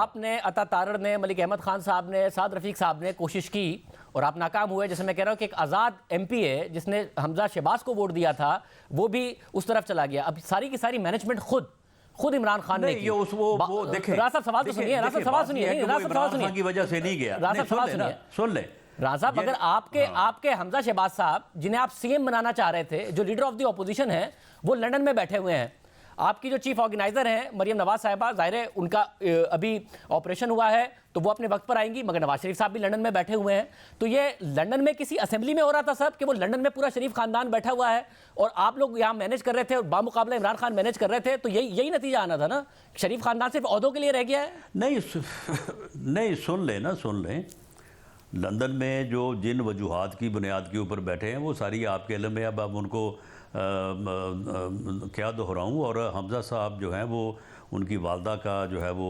आपने, अता तारड़ ने, मलिक अहमद खान साहब ने, साद रफीक साहब ने कोशिश की और आप नाकाम हुए। जैसे मैं कह रहा हूँ कि एक आज़ाद एमपी है जिसने हमजा शहबाज को वोट दिया था, वो भी उस तरफ चला गया। अब सारी की सारी मैनेजमेंट खुद इमरान खान ने की। वो देखें, राजा साहब सवाल तो सुनिए, राजा साहब सवाल सुनिए, राजा साहब सवाल सुनिए, की वजह से नहीं गया। राजा साहब सवाल सुनिए, सुन ले राजा साहब, अगर आपके हमजा शहबाज साहब जिन्हें आप सीएम बनाना चाह रहे थे, जो लीडर ऑफ द ऑपोजिशन है, वो लंदन में बैठे हुए हैं। आपकी जो चीफ ऑर्गेनाइजर हैं मरियम नवाज साहिबा, जाहिर है उनका अभी ऑपरेशन हुआ है तो वो अपने वक्त पर आएंगी, मगर नवाज शरीफ साहब भी लंदन में बैठे हुए हैं। तो ये लंदन में किसी असेंबली में हो रहा था साहब कि वो लंदन में पूरा शरीफ खानदान बैठा हुआ है और आप लोग यहाँ मैनेज कर रहे थे और बामुकाबला इमरान खान मैनेज कर रहे थे, तो यही नतीजा आना था ना। शरीफ खानदान सिर्फ ओहदों के लिए रह गया है। नहीं, सुन लें, लंदन में जो जिन वजूहात की बुनियाद के ऊपर बैठे हैं वो सारी आपके इल्म में, अब उनको क्या दोहराऊं। और हमजा साहब जो हैं वो, उनकी वालदा का जो है वो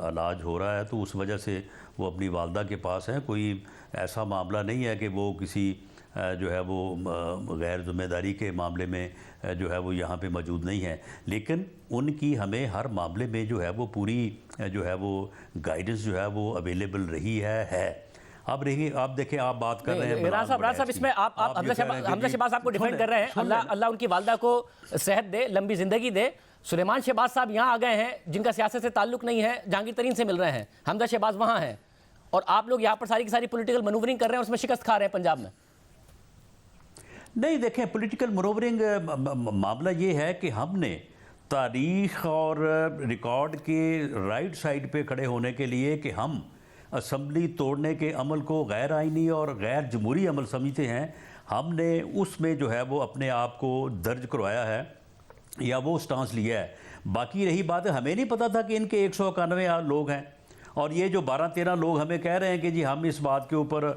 इलाज हो रहा है, तो उस वजह से वो अपनी वालदा के पास हैं। कोई ऐसा मामला नहीं है कि वो किसी जो है वो गैर जिम्मेदारी के मामले में जो है वो यहाँ पे मौजूद नहीं है, लेकिन उनकी हमें हर मामले में जो है वो पूरी जो है वो गाइडेंस जो है वो अवेलेबल रही है। अब रही, आप देखें, आप बात कर रहे हैं राज साहब, इसमें आप हमजा शहबाज साहब को डिफेंड कर रहे हैं। अल्लाह उनकी वालदा को सेहत दे, लंबी जिंदगी दे। सुलेमान शहबाज साहब यहाँ आ गए हैं जिनका सियासत से ताल्लुक नहीं है, जहांगीर तरीन से मिल रहे हैं। हमजा शहबाज वहाँ हैं और आप लोग यहाँ पर सारी की सारी पॉलिटिकल मनूवरिंग कर रहे हैं, उसमें शिकस्त खा रहे हैं पंजाब में। नहीं, देखें, पॉलिटिकल मनूवरिंग मामला ये है कि हमने तारीख और रिकॉर्ड के राइट साइड पे खड़े होने के लिए कि हम असम्बली तोड़ने के अमल को गैर आइनी और गैर जमहूरी अमल समझते हैं, हमने उसमें जो है वो अपने आप को दर्ज करवाया है या वो स्टांस लिया है। बाकी रही बात है, हमें नहीं पता था कि इनके 191 लोग हैं और ये जो 12-13 लोग हमें कह रहे हैं कि जी हम इस बात के ऊपर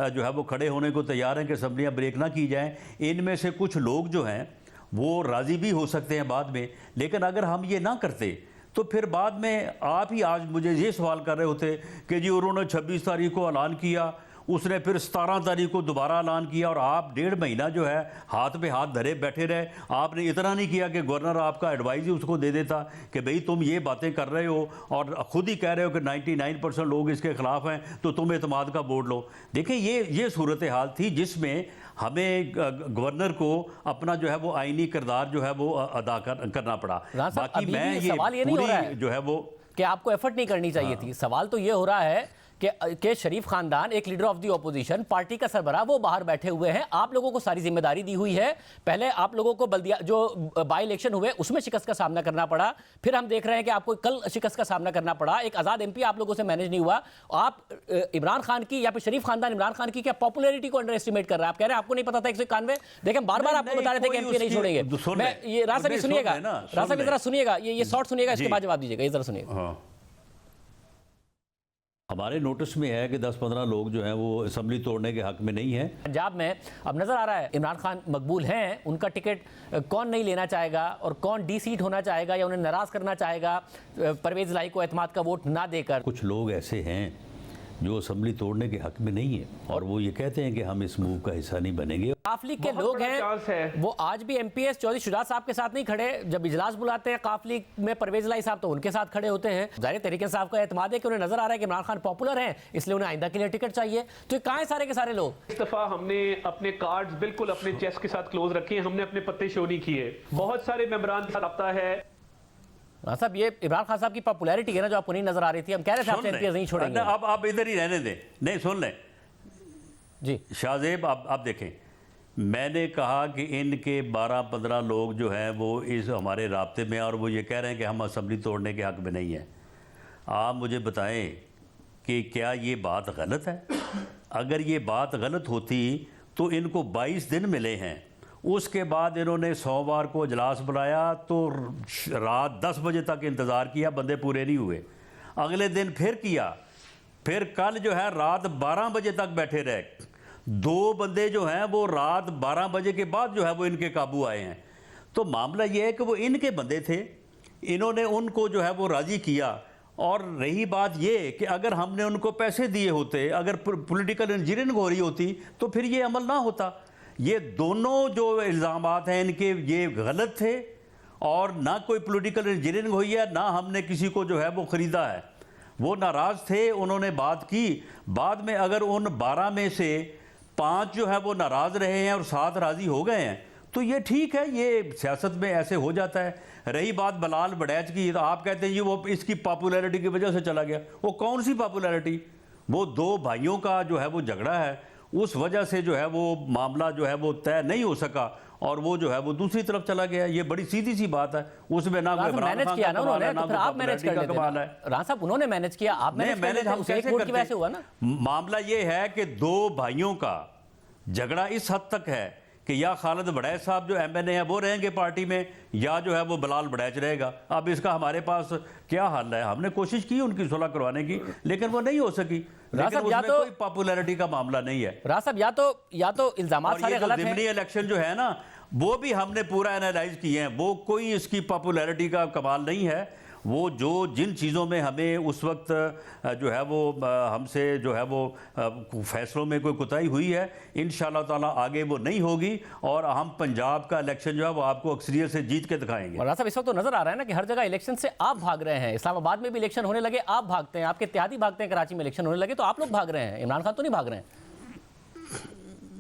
जो है वो खड़े होने को तैयार हैं कि असम्बलियाँ ब्रेक ना की जाएँ। इनमें से कुछ लोग जो हैं वो राज़ी भी हो सकते हैं बाद में, लेकिन अगर हम ये ना करते तो फिर बाद में आप ही आज मुझे ये सवाल कर रहे होते कि जी उन्होंने 26 तारीख को ऐलान किया, उसने फिर 17 तारीख को दोबारा ऐलान किया और आप 1.5 महीना जो है हाथ पे हाथ धरे बैठे रहे। आपने इतना नहीं किया कि गवर्नर आपका एडवाइस ही उसको दे देता कि भाई तुम ये बातें कर रहे हो और ख़ुद ही कह रहे हो कि 99% लोग इसके ख़िलाफ़ हैं, तो तुम एतमाद का वोट लो। देखिए, ये सूरत हाल थी जिसमें हमें गवर्नर को अपना जो है वो आईनी किरदार जो है वो अदा करना पड़ा। बाकी मैं ये सवाल ये नहीं हो रहा है जो है वो कि आपको एफर्ट नहीं करनी चाहिए थी। सवाल तो ये हो रहा है कि शरीफ खानदान एक leader of the opposition, party का सरबराह, वो बाहर बैठे हुए हैं। आप लोगों को सारी जिम्मेदारी दी हुई है। पहले आप लोगों को बल्दिया जो बाई इलेक्शन हुए उसमें शिकस्त का सामना करना पड़ा, फिर हम देख रहे हैं कि आपको कल शिकस्त का सामना करना पड़ा। एक आज़ाद एमपी आप लोगों से मैनेज नहीं हुआ। आप इमरान खान की या फिर शरीफ खानदान इमरान खान की क्या पॉपुलैरिटी को अंडर एस्टिमेट कर रहा है? आप कह रहे हैं आपको नहीं पता था 191। देखें, बार बार आपको बता रहे थे कि एमपी नहीं छोड़ेंगे। ये राजा साहब सुनिएगा, राजा साहब जरा सुनिएगा, ये शॉर्ट सुनिएगा, इसके बाद जवाब दीजिएगा। ये जरा सुनिएगा। हमारे नोटिस में है कि 10-15 लोग जो हैं वो असेंबली तोड़ने के हक में नहीं हैं। पंजाब में अब नजर आ रहा है इमरान खान मकबूल हैं, उनका टिकट कौन नहीं लेना चाहेगा और कौन डी सीट होना चाहेगा या उन्हें नाराज करना चाहेगा परवेज लाई को एतमाद का वोट ना देकर। कुछ लोग ऐसे हैं जो असेंबली तोड़ने के हक में नहीं है और वो ये कहते हैं कि हम इस मूव का हिस्सा नहीं बनेंगे। काफली के लोग हैं, वो आज भी एमपीएस चौधरी शुजात साहब के साथ नहीं खड़े। जब इजलास बुलाते हैं काफली में परवेज लाई साहब तो उनके साथ खड़े होते हैं। जाहिर तरीके से आपका एतमाद है कि उन्हें नजर आ रहा है कि इमरान खान पॉपुलर हैं, इसलिए उन्हें आइंदा के लिए टिकट चाहिए। तो कहाँ है सारे के सारे लोग? इस दफा हमने अपने कार्ड्स बिल्कुल अपने चेस्ट के साथ क्लोज रखे हैं, हमने अपने पत्ते शो नहीं किए। बहुत सारे मेंबरान के साथ रब्ता है। साहब, ये इमरान खान साहब की पॉपुलैरिटी है ना जो आपको नहीं नजर आ रही थी। हम कह रहे थे आपसे एमपीएस नहीं छोड़ेंगे। अब आप इधर ही रहने दें। नहीं, सुन लें जी शाहजेब, आप देखें, मैंने कहा कि इनके 12-15 लोग जो हैं वो इस हमारे राब्ते में और वो ये कह रहे हैं कि हम असेंबली तोड़ने के हक में नहीं हैं। आप मुझे बताएं कि क्या ये बात गलत है? अगर ये बात गलत होती तो इनको 22 दिन मिले हैं, उसके बाद इन्होंने सोमवार को इजलास बुलाया तो रात 10 बजे तक इंतज़ार किया, बंदे पूरे नहीं हुए। अगले दिन फिर किया, फिर कल जो है रात 12 बजे तक बैठे रहे। 2 बंदे जो हैं वो रात 12 बजे के बाद जो है वो इनके काबू आए हैं। तो मामला ये है कि वो इनके बंदे थे, इन्होंने उनको जो है वो राज़ी किया। और रही बात ये कि अगर हमने उनको पैसे दिए होते, अगर पॉलिटिकल इंजीनियरिंग हो रही होती तो फिर ये अमल ना होता। ये दोनों जो इल्ज़ामात हैं इनके, ये गलत थे और ना कोई पॉलिटिकल इंजीनियरिंग हुई है, ना हमने किसी को जो है वो ख़रीदा है। वो नाराज़ थे, उन्होंने बात की। बाद में अगर उन 12 में से 5 जो है वो नाराज़ रहे हैं और 7 राज़ी हो गए हैं तो ये ठीक है, ये सियासत में ऐसे हो जाता है। रही बात बलाल बड़ैच की, तो आप कहते हैं जी वो इसकी पॉपुलैरिटी की वजह से चला गया। वो कौन सी पॉपुलैरिटी? वो 2 भाइयों का जो है वो झगड़ा है, उस वजह से जो है वो मामला जो है वो तय नहीं हो सका और वो जो है वो दूसरी तरफ चला गया। ये बड़ी सीधी सी बात है, उसमें ना कोई इमरान मैनेज खान किया का ना कमाल है, उन्होंने, ना तो फिर कोई आप मैनेज पॉपुलैरिटी कर का लेते कमाल है। ना। राणा साहब उन्होंने मैनेज किया, आप मैनेज कर लेते, उसे एक वोट की वजह से हुआ ना। मामला ये है कि 2 भाइयों का झगड़ा इस हद तक है कि या खालिद बड़ैच साहब जो MNA है वो रहेंगे पार्टी में, या जो है वो बलाल बड़ैच रहेगा। अब इसका हमारे पास क्या हल है? हमने कोशिश की उनकी सुलह करवाने की, लेकिन वो नहीं हो सकी। लेकिन उसमें कोई पॉपुलैरिटी का मामला नहीं है। राणा साहब या तो इल्जामात सारे गलत हैं। ज़िमनी इलेक्शन जो है ना, वो भी हमने पूरा एनालाइज किए हैं, वो कोई इसकी पॉपुलैरिटी का कमाल नहीं है। वो जिन चीज़ों में हमें उस वक्त जो है वो हमसे जो है वो फैसलों में कोई कोताही हुई है, इंशाअल्लाह ताला आगे वो नहीं होगी और हम पंजाब का इलेक्शन जो है वो आपको अक्सरियत से जीत के दिखाएंगे। राणा साहब इस वक्त तो नजर आ रहा है ना कि हर जगह इलेक्शन से आप भाग रहे हैं। इस्लामाबाद में भी इलेक्शन होने लगे, आप भागते हैं, आपके इत्तेहादी भागते हैं। कराची में इलेक्शन होने लगे तो आप लोग भाग रहे हैं, इमरान खान तो नहीं भाग रहे हैं।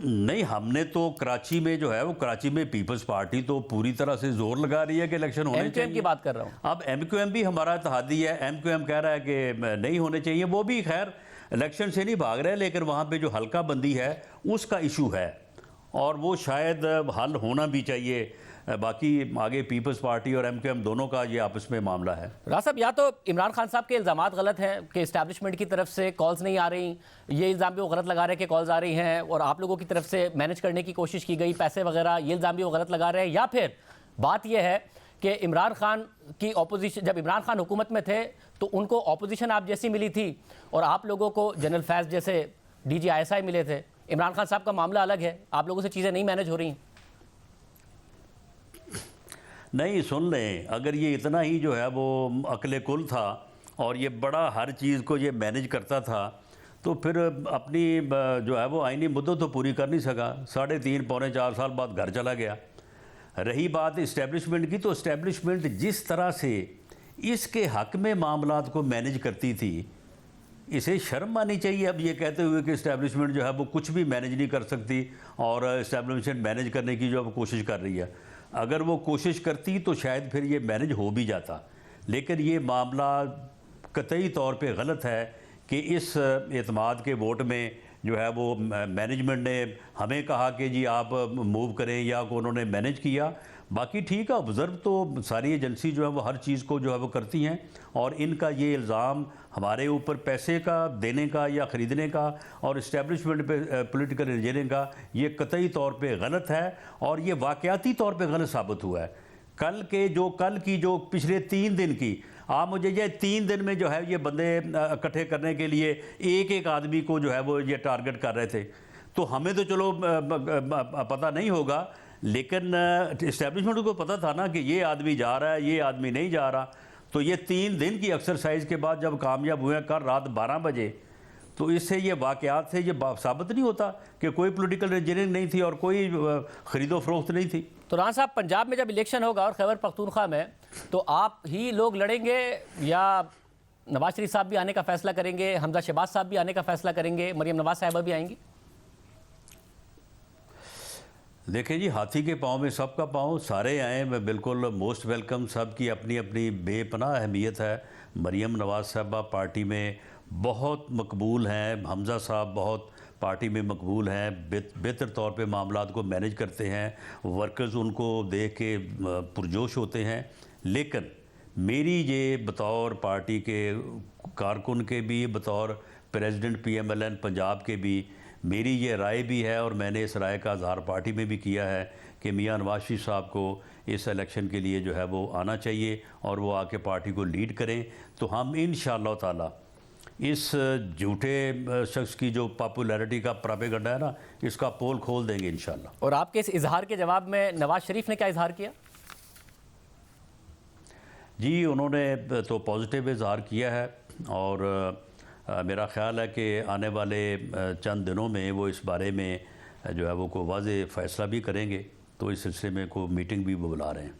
नहीं, हमने तो कराची में जो है वो कराची में पीपल्स पार्टी तो पूरी तरह से जोर लगा रही है कि इलेक्शन होने चाहिए। MQM की बात कर रहा हूं। अब MQM भी हमारा इत्तेहादी है, MQM कह रहा है कि नहीं होने चाहिए। वो भी खैर इलेक्शन से नहीं भाग रहे, लेकिन वहाँ पे जो हल्का बंदी है उसका इशू है और वो शायद हल होना भी चाहिए। बाकी आगे पीपल्स पार्टी और MQM दोनों का ये आपस में मामला है। राणा साहब या तो इमरान खान साहब के इल्जामात गलत हैं कि इस्टेब्लिशमेंट की तरफ से कॉल्स नहीं आ रही, ये इल्ज़ाम भी वो गलत लगा रहे हैं कि कॉल्स आ रही हैं और आप लोगों की तरफ से मैनेज करने की कोशिश की गई पैसे वगैरह, ये इल्ज़ाम भी वो गलत लगा रहे हैं। या फिर बात यह है कि इमरान खान की ऑपोजिशन, जब इमरान खान हुकूमत में थे तो उनको ऑपोजिशन आप जैसी मिली थी और आप लोगों को जनरल फैज़ जैसे DG ISI मिले थे। इमरान खान साहब का मामला अलग है, आप लोगों से चीज़ें नहीं मैनेज हो रही। नहीं, सुन लें, अगर ये इतना ही जो है वो अक्ल कुल था और ये बड़ा हर चीज़ को ये मैनेज करता था तो फिर अपनी जो है वो आईनी मुद्दत तो पूरी कर नहीं सका। 3.5 पौने 4 साल बाद घर चला गया। रही बात इस्टेब्लिशमेंट की, तो इस्टेब्लिशमेंट जिस तरह से इसके हक में मामलात को मैनेज करती थी, इसे शर्म आनी चाहिए अब ये कहते हुए कि इस्टेब्लिशमेंट जो है वो कुछ भी मैनेज नहीं कर सकती और इस्टेब्लिशमेंट मैनेज करने की जो अब कोशिश कर रही है। अगर वो कोशिश करती तो शायद फिर ये मैनेज हो भी जाता, लेकिन ये मामला कतई तौर पे गलत है कि इस एतमाद के वोट में जो है वो मैनेजमेंट ने हमें कहा कि जी आप मूव करें या को उन्होंने मैनेज किया। बाकी ठीक है, ऑब्ज़र्व तो सारी एजेंसी जो है वो हर चीज़ को जो है वो करती हैं और इनका ये इल्ज़ाम हमारे ऊपर पैसे का देने का या ख़रीदने का और इस्टेब्लिशमेंट पे पॉलिटिकल इंजीनियरिंग का, ये कतई तौर पे गलत है और ये वाक़याती तौर पे गलत साबित हुआ है। कल की जो पिछले 3 दिन की, आप मुझे ये 3 दिन में जो है ये बंदे इकट्ठे करने के लिए एक आदमी को जो है वो ये टारगेट कर रहे थे। तो हमें तो चलो पता नहीं होगा, लेकिन इस्टेब्लिशमेंट को पता था ना कि ये आदमी जा रहा है, ये आदमी नहीं जा रहा। तो ये 3 दिन की एक्सरसाइज के बाद जब कामयाब हुए कल रात 12 बजे, तो इससे ये वाक़यात से ये साबित नहीं होता कि कोई पॉलिटिकल इंजीनियरिंग नहीं थी और कोई ख़रीदो फरोख्त नहीं थी। तो राणा साहब, पंजाब में जब इलेक्शन होगा और खैबर पख्तूनख्वा में, तो आप ही लोग लड़ेंगे या नवाज शरीफ साहब भी आने का फैसला करेंगे, हमजा शहबाज साहब भी आने का फैसला करेंगे, मरियम नवाज साहिबा भी आएंगी? देखें जी, हाथी के पाँव में सबका पाँव, सारे आए, मैं बिल्कुल मोस्ट वेलकम। सब की अपनी अपनी बेपनाह अहमियत है। मरियम नवाज साहबा पार्टी में बहुत मकबूल हैं, हमज़ा साहब बहुत पार्टी में मकबूल हैं, बेहतर तौर पे मामलात को मैनेज करते हैं, वर्कर्स उनको देख के पुरजोश होते हैं। लेकिन मेरी ये बतौर पार्टी के कारकुन के भी, बतौर प्रेसिडेंट PMLN पंजाब के भी, मेरी ये राय भी है और मैंने इस राय का इज़हार पार्टी में भी किया है कि मियां नवाज शरीफ साहब को इस इलेक्शन के लिए जो है वो आना चाहिए और वो आके पार्टी को लीड करें। तो हम इंशाअल्लाह ताला इस झूठे शख्स की जो पॉपुलैरिटी का प्रोपेगेंडा है ना, इसका पोल खोल देंगे इंशाअल्लाह। और आपके इस इजहार के जवाब में नवाज शरीफ ने क्या इजहार किया? जी, उन्होंने तो पॉजिटिव इजहार किया है और मेरा ख़्याल है कि आने वाले चंद दिनों में वो इस बारे में जो है वो को वाज़ेह फ़ैसला भी करेंगे। तो इस सिलसिले में को मीटिंग भी वो बुला रहे हैं।